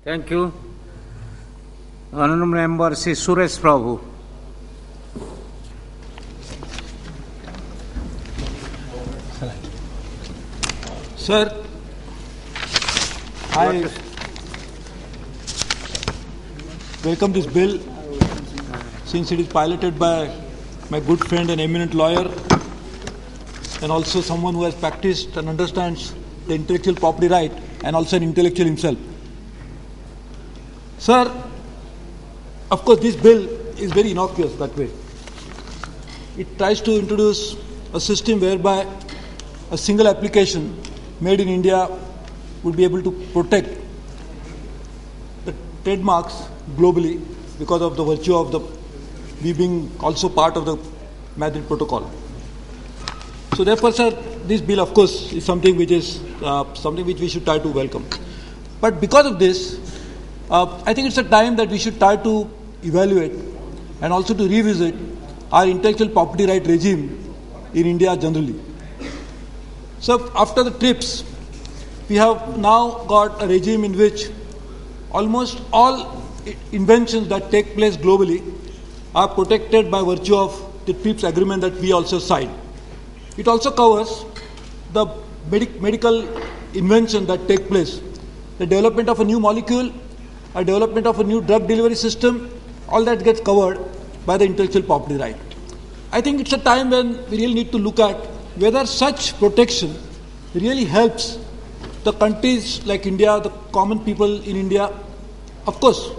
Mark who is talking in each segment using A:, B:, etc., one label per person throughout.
A: Thank you. Honourable Member Shri Suresh Prabhu.
B: Sir, I welcome this bill since it is piloted by my good friend and eminent lawyer and also someone who has practiced and understands the intellectual property right and also an intellectual himself. Sir, of course this bill is very innocuous that way. It tries to introduce a system whereby a single application made in India would be able to protect the trademarks globally because of the virtue of we being also part of the Madrid Protocol. So therefore, sir, this bill, of course, is something which we should try to welcome. But because of this, I think it's a time that we should try to evaluate and also to revisit our intellectual property right regime in India generally. So after the TRIPS, we have now got a regime in which almost all inventions that take place globally are protected by virtue of the TRIPS agreement that we also signed. It also covers the medical invention that take place, the development of a new molecule, a development of a new drug delivery system, all that gets covered by the intellectual property right. I think it's a time when we really need to look at whether such protection really helps the countries like India, the common people in India. Of course,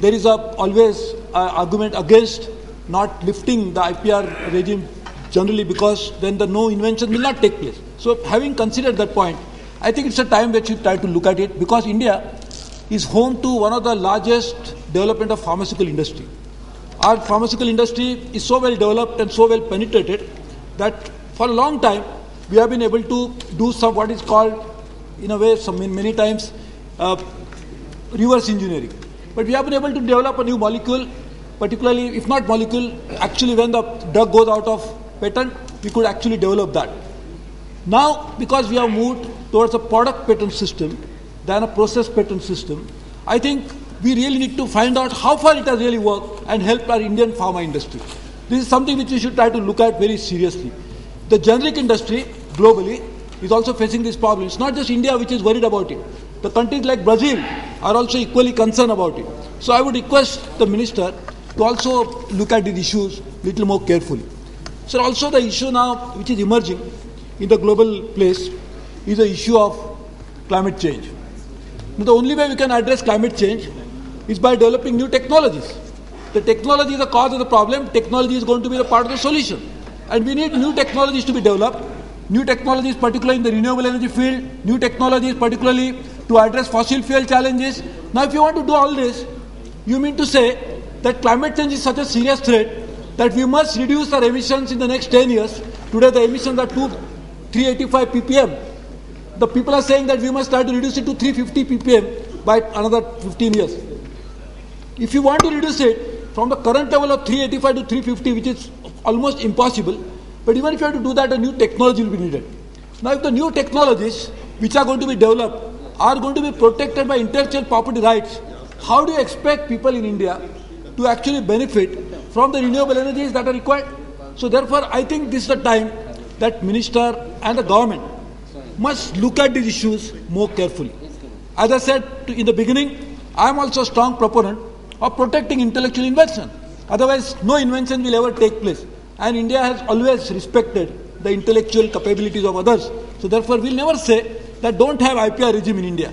B: there is always an argument against not lifting the IPR regime generally because then no invention will not take place. So having considered that point, I think it's a time that you try to look at it because India is home to one of the largest development of pharmaceutical industry. Our pharmaceutical industry is so well developed and so well penetrated that for a long time we have been able to do what is called, in a way, many times reverse engineering. But we have been able to develop a new molecule, particularly, if not molecule, actually when the drug goes out of patent, we could actually develop that. Now, because we have moved towards a product patent system than a process patent system, I think we really need to find out how far it has really worked and helped our Indian pharma industry. This is something which we should try to look at very seriously. The generic industry globally is also facing this problem. It's not just India which is worried about it. The countries like Brazil are also equally concerned about it. So I would request the Minister to also look at these issues a little more carefully. So also the issue now which is emerging in the global place is the issue of climate change. Now, the only way we can address climate change is by developing new technologies. The technology is the cause of the problem. Technology is going to be the part of the solution. And we need new technologies to be developed. New technologies, particularly in the renewable energy field. New technologies, particularly to address fossil fuel challenges. Now, if you want to do all this, you mean to say that climate change is such a serious threat that we must reduce our emissions in the next 10 years. Today, the emissions are 385 ppm. The people are saying that we must try to reduce it to 350 ppm by another 15 years. If you want to reduce it from the current level of 385 to 350, which is almost impossible, but even if you have to do that, a new technology will be needed. Now, if the new technologies which are going to be developed are going to be protected by intellectual property rights, how do you expect people in India to actually benefit from the renewable energies that are required? So therefore, I think this is the time that Minister and the government must look at these issues more carefully. As I said in the beginning, I am also a strong proponent of protecting intellectual invention. Otherwise, no invention will ever take place. And India has always respected the intellectual capabilities of others. So therefore, we'll never say that don't have IPR regime in India.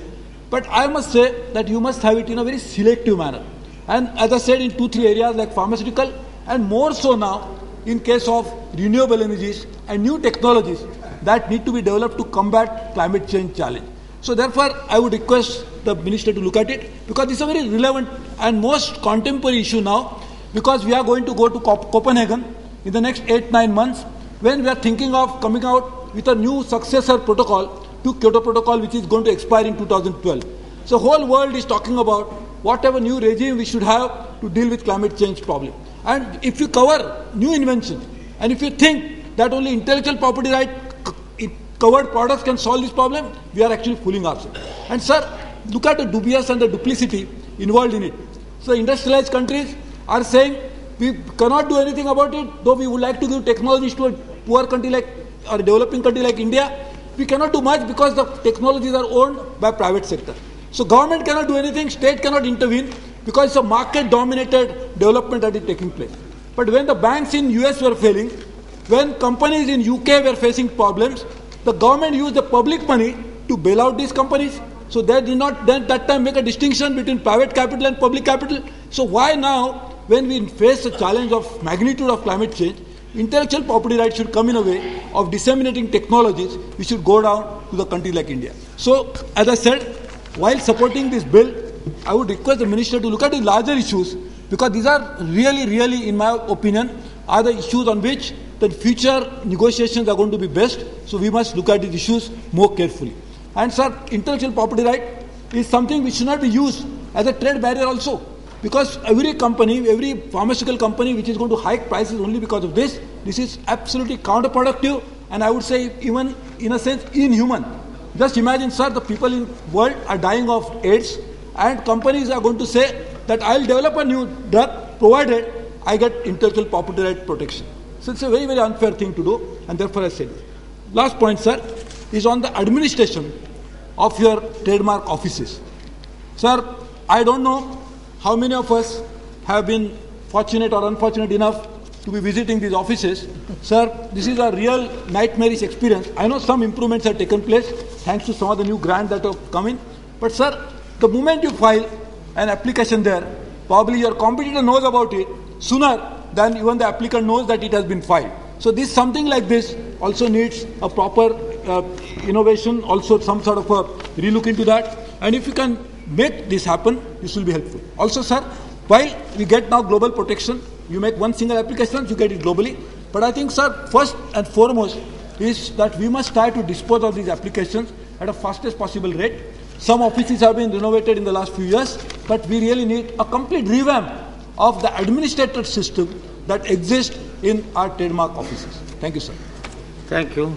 B: But I must say that you must have it in a very selective manner. And as I said, in 2-3 areas like pharmaceutical, and more so now in case of renewable energies and new technologies that need to be developed to combat climate change challenge. So therefore, I would request the Minister to look at it because it's a very relevant and most contemporary issue now because we are going to go to Copenhagen in the next 8-9 months when we are thinking of coming out with a new successor protocol to Kyoto Protocol which is going to expire in 2012. So the whole world is talking about whatever new regime we should have to deal with climate change problem. And if you cover new inventions and if you think that only intellectual property right covered products can solve this problem, we are actually fooling ourselves. And sir, look at the dubious and the duplicity involved in it. So industrialized countries are saying we cannot do anything about it, though we would like to give technologies to a poor country like or a developing country like India. We cannot do much because the technologies are owned by private sector. So government cannot do anything, state cannot intervene because it's a market-dominated development that is taking place. But when the banks in US were failing, when companies in UK were facing problems, the government used the public money to bail out these companies. So they did not then that time make a distinction between private capital and public capital. So why now, when we face a challenge of magnitude of climate change, intellectual property rights should come in a way of disseminating technologies, we should go down to the country like India. So, as I said, while supporting this bill, I would request the minister to look at the larger issues, because these are really, in my opinion, are the issues on which the future negotiations are going to be best. So we must look at these issues more carefully. And sir, intellectual property right is something which should not be used as a trade barrier also. Because every company, every pharmaceutical company which is going to hike prices only because of this is absolutely counterproductive, and I would say even in a sense inhuman. Just imagine, sir, the people in the world are dying of AIDS, and companies are going to say that I'll develop a new drug provided I get intellectual property right protection. So it's a very unfair thing to do, and therefore I said this. Last point, sir, is on the administration of your trademark offices. Sir, I don't know how many of us have been fortunate or unfortunate enough to be visiting these offices. Sir, this is a real nightmarish experience. I know some improvements have taken place thanks to some of the new grants that have come in. But sir, the moment you file an application there, probably your competitor knows about it sooner than even the applicant knows that it has been filed. So this something like this also needs a proper innovation, also some sort of a relook into that. And if you can make this happen, this will be helpful. Also, sir, while we get now global protection, you make one single application, you get it globally. But I think, sir, first and foremost is that we must try to dispose of these applications at a fastest possible rate. Some offices have been renovated in the last few years, but we really need a complete revamp of the administrative system that exists in our trademark offices. Thank you, sir.
A: Thank you.